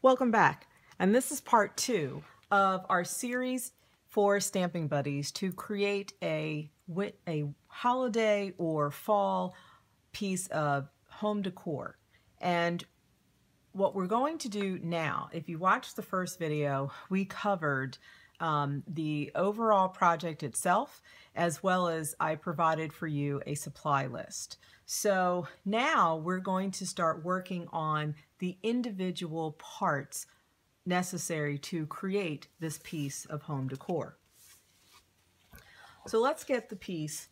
Welcome back, and this is part 2 of our series for Stamping Buddies to create a holiday or fall piece of home decor. And what we're going to do now, if you watched the first video, we covered the overall project itself, as well as I provided for you a supply list. So now we're going to start working on the individual parts necessary to create this piece of home decor. So let's get the piece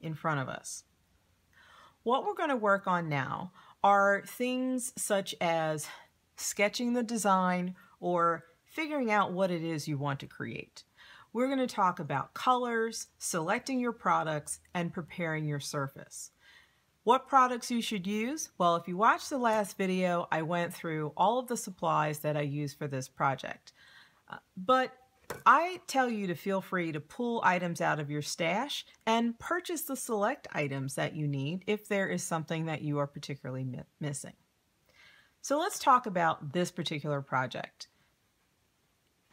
in front of us. What we're going to work on now are things such as sketching the design or figuring out what it is you want to create. We're going to talk about colors, selecting your products, and preparing your surface. What products you should use? Well, if you watched the last video, I went through all of the supplies that I use for this project. But I tell you to feel free to pull items out of your stash and purchase the select items that you need if there is something that you are particularly missing. So let's talk about this particular project.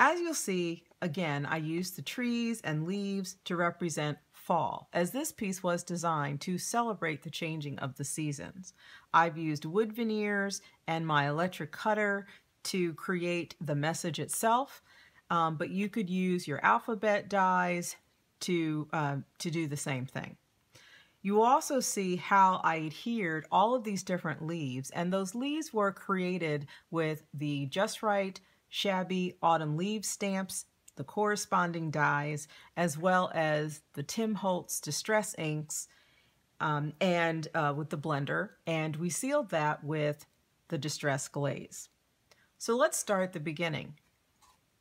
As you'll see, again, I used the trees and leaves to represent fall, as this piece was designed to celebrate the changing of the seasons. I've used wood veneers and my electric cutter to create the message itself, but you could use your alphabet dies to do the same thing. You also see how I adhered all of these different leaves, and those leaves were created with the Just Right Shabby Autumn Leaves stamps, the corresponding dies, as well as the Tim Holtz Distress inks and with the blender, and we sealed that with the Distress glaze. So let's start at the beginning.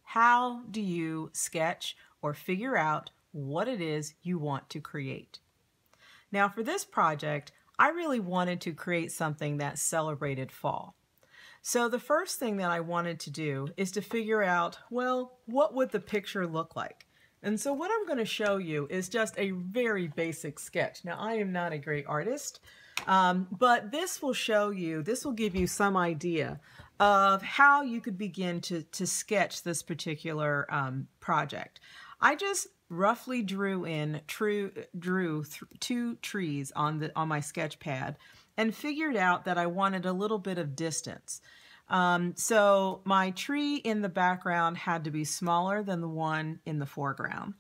How do you sketch or figure out what it is you want to create? Now for this project, I really wanted to create something that celebrated fall. So the first thing that I wanted to do is to figure out, well, what would the picture look like? And so what I'm going to show you is just a very basic sketch. Now, I am not a great artist, but this will show you, this will give you some idea of how you could begin to sketch this particular project. I just roughly drew two trees on my sketch pad and figured out that I wanted a little bit of distance. So my tree in the background had to be smaller than the one in the foreground.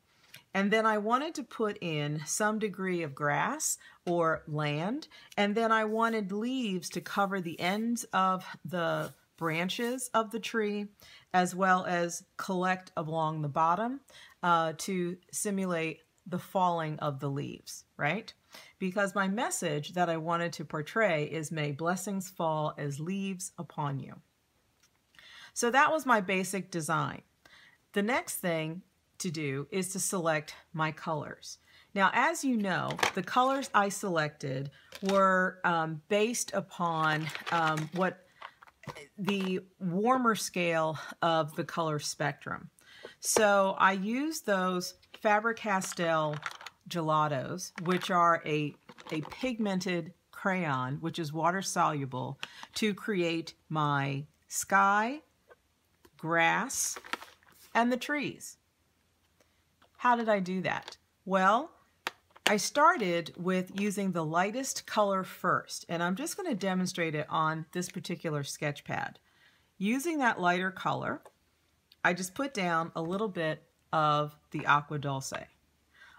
And then I wanted to put in some degree of grass or land, and then I wanted leaves to cover the ends of the branches of the tree, as well as collect along the bottom to simulate the falling of the leaves, right? Because my message that I wanted to portray is may blessings fall as leaves upon you. So that was my basic design. The next thing to do is to select my colors. Now, as you know, the colors I selected were based upon what the warmer scale of the color spectrum. So I used those Faber-Castell gelatos, which are a pigmented crayon, which is water soluble, to create my sky, grass, and the trees. How did I do that? Well, I started with using the lightest color first, and I'm just going to demonstrate it on this particular sketch pad. Using that lighter color, I just put down a little bit of the aqua dulce.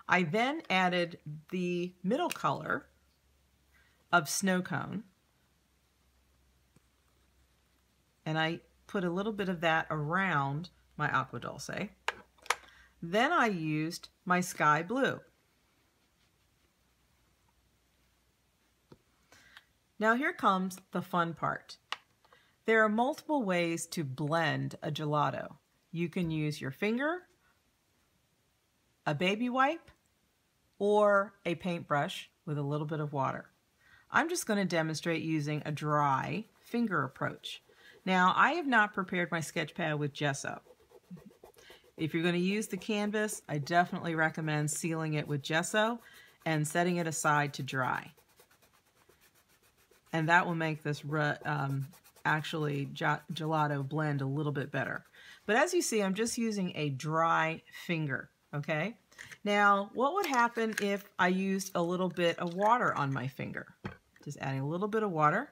I then added the middle color of snow cone, and I put a little bit of that around my aqua dulce. Then I used my sky blue. Now here comes the fun part. There are multiple ways to blend a gelato. You can use your finger, a baby wipe, or a paintbrush with a little bit of water. I'm just going to demonstrate using a dry finger approach. Now, I have not prepared my sketch pad with gesso. If you're going to use the canvas, I definitely recommend sealing it with gesso and setting it aside to dry. And that will make this actually gelato blend a little bit better. But as you see, I'm just using a dry finger, okay? Now, what would happen if I used a little bit of water on my finger? Just adding a little bit of water.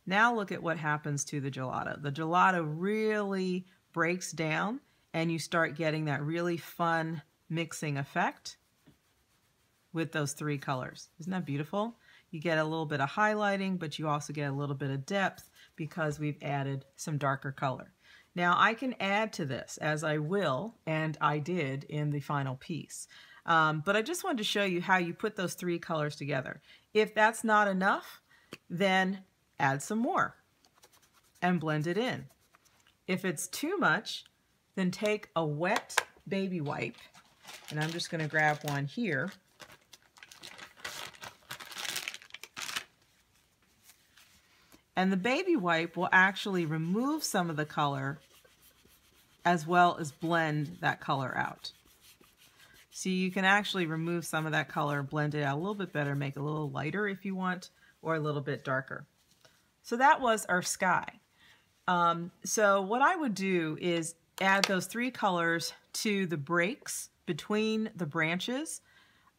Now look at what happens to the gelato. The gelato really breaks down and you start getting that really fun mixing effect with those three colors. Isn't that beautiful? You get a little bit of highlighting, but you also get a little bit of depth because we've added some darker color. Now I can add to this, as I will, and I did in the final piece. But I just wanted to show you how you put those three colors together. If that's not enough, then add some more and blend it in. If it's too much, then take a wet baby wipe, and I'm just going to grab one here. And the baby wipe will actually remove some of the color as well as blend that color out. So you can actually remove some of that color, blend it out a little bit better, make it a little lighter if you want, or a little bit darker. So that was our sky. So what I would do is add those three colors to the breaks between the branches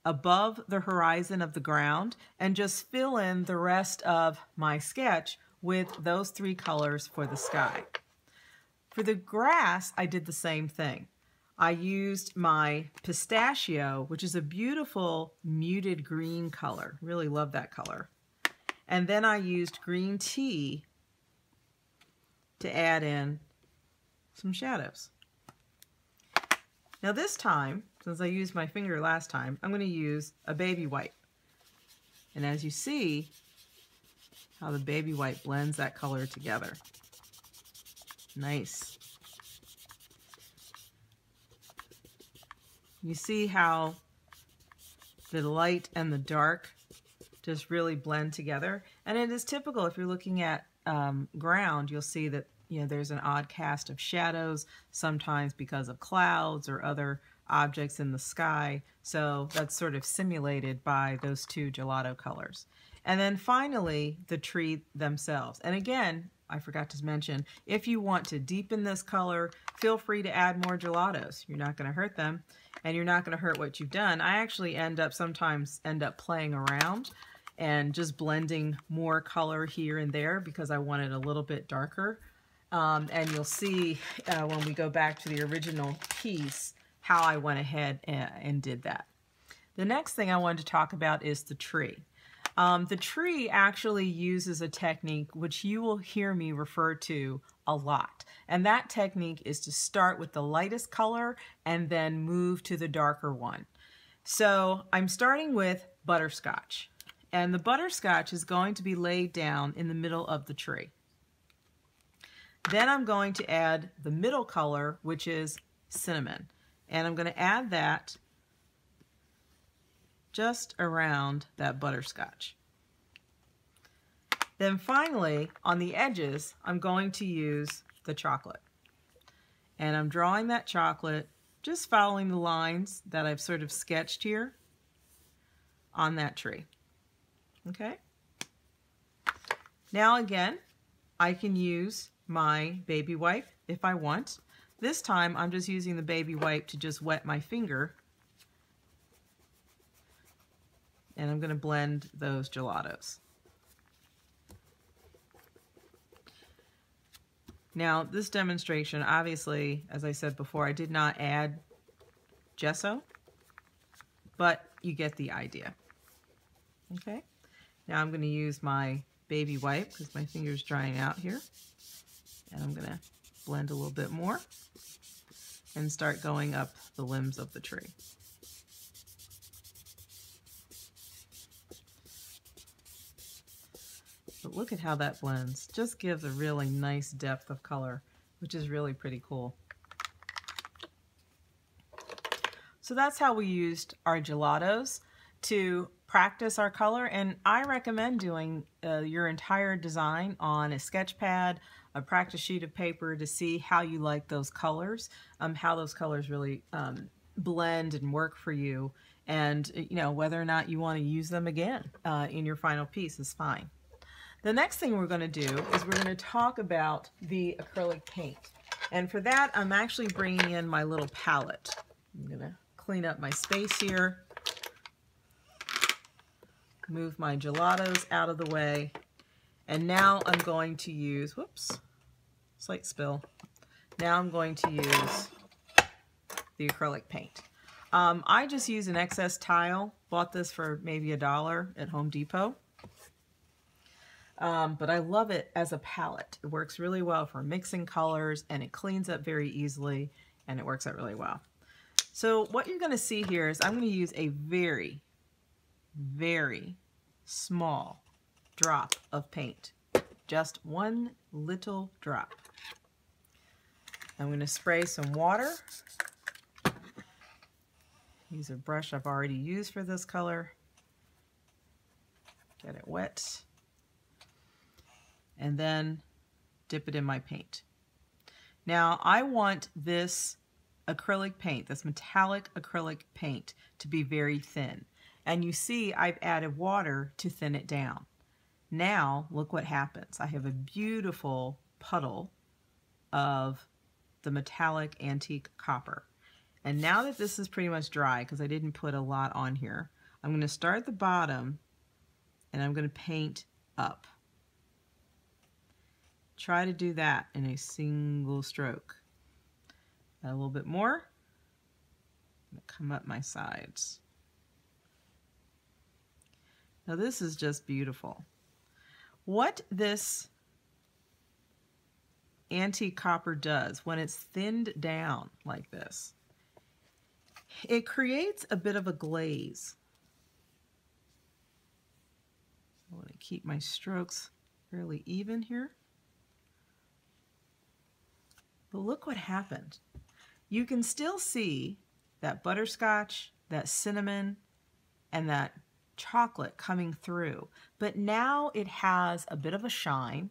above the horizon of the ground and just fill in the rest of my sketch with those three colors for the sky. For the grass, I did the same thing. I used my pistachio, which is a beautiful muted green color. Really love that color. And then I used green tea to add in some shadows. Now this time, since I used my finger last time, I'm going to use a baby wipe. And as you see, how the baby wipe blends that color together. Nice. You see how the light and the dark just really blend together. And it is typical if you're looking at ground, you'll see that there's an odd cast of shadows, sometimes because of clouds or other objects in the sky. So that's sort of simulated by those two gelato colors. And then finally, the tree themselves. And again, I forgot to mention, if you want to deepen this color, feel free to add more gelatos. You're not going to hurt them, and you're not going to hurt what you've done. I actually sometimes end up playing around and just blending more color here and there because I want it a little bit darker. And you'll see when we go back to the original piece how I went ahead and did that. The next thing I wanted to talk about is the tree. The tree actually uses a technique which you will hear me refer to a lot. And that technique is to start with the lightest color and then move to the darker one. So I'm starting with butterscotch. And the butterscotch is going to be laid down in the middle of the tree. Then I'm going to add the middle color, which is cinnamon. And I'm going to add that just around that butterscotch. Then finally, on the edges, I'm going to use the chocolate. And I'm drawing that chocolate, just following the lines that I've sort of sketched here on that tree. Okay? Now again, I can use my baby wipe if I want. This time, I'm just using the baby wipe to just wet my finger. And I'm going to blend those gelatos. Now, this demonstration, obviously, as I said before, I did not add gesso, but you get the idea. Okay? Now I'm going to use my baby wipe because my finger's drying out here. And I'm going to blend a little bit more and start going up the limbs of the tree. But look at how that blends. Just gives a really nice depth of color, which is really pretty cool. So that's how we used our gelatos to practice our color, and I recommend doing your entire design on a sketch pad, a practice sheet of paper to see how you like those colors, how those colors really blend and work for you, and whether or not you want to use them again in your final piece is fine. The next thing we're going to do is we're going to talk about the acrylic paint. And for that, I'm actually bringing in my little palette. I'm going to clean up my space here. Move my gelatos out of the way. And now I'm going to use, whoops, slight spill. Now I'm going to use the acrylic paint. I just used an excess tile. Bought this for maybe $1 at Home Depot. But I love it as a palette. It works really well for mixing colors, and it cleans up very easily, and it works out really well. So what you're going to see here is I'm going to use a very, very small drop of paint. Just one little drop. I'm going to spray some water. Use a brush I've already used for this color. Get it wet. And then dip it in my paint. Now I want this acrylic paint, this metallic acrylic paint, to be very thin. And you see I've added water to thin it down. Now look what happens. I have a beautiful puddle of the metallic antique copper. And now that this is pretty much dry, because I didn't put a lot on here, I'm going to start at the bottom and I'm going to paint up. Try to do that in a single stroke. Add a little bit more. I'm going to come up my sides. Now this is just beautiful. What this antique copper does when it's thinned down like this, it creates a bit of a glaze. I want to keep my strokes fairly even here. But look what happened. You can still see that butterscotch, that cinnamon, and that chocolate coming through. But now it has a bit of a shine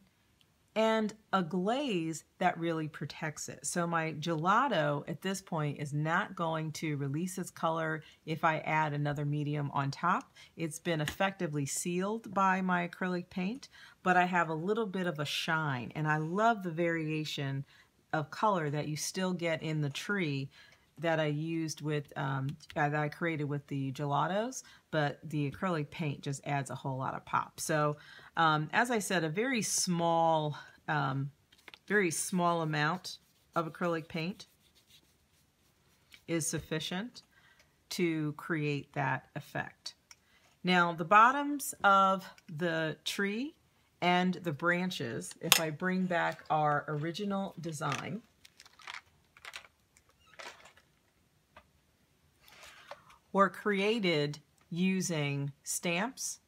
and a glaze that really protects it. So my gelato at this point is not going to release its color if I add another medium on top. It's been effectively sealed by my acrylic paint, but I have a little bit of a shine, and I love the variation of color that you still get in the tree that I used with, that I created with the gelatos, but the acrylic paint just adds a whole lot of pop. So as I said, a very small amount of acrylic paint is sufficient to create that effect. Now the bottoms of the tree and the branches, if I bring back our original design, were created using stamps,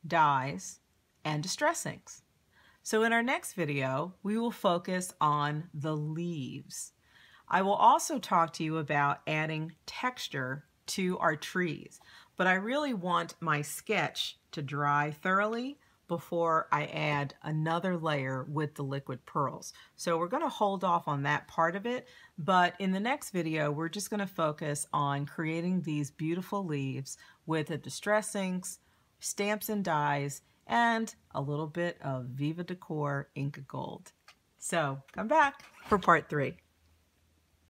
dies, and distress inks. So in our next video, we will focus on the leaves. I will also talk to you about adding texture to our trees, but I really want my sketch to dry thoroughly before I add another layer with the liquid pearls. So we're going to hold off on that part of it, but in the next video, we're just going to focus on creating these beautiful leaves with the distress inks, stamps and dies, and a little bit of Viva Decor Ink Gold. So come back for part 3.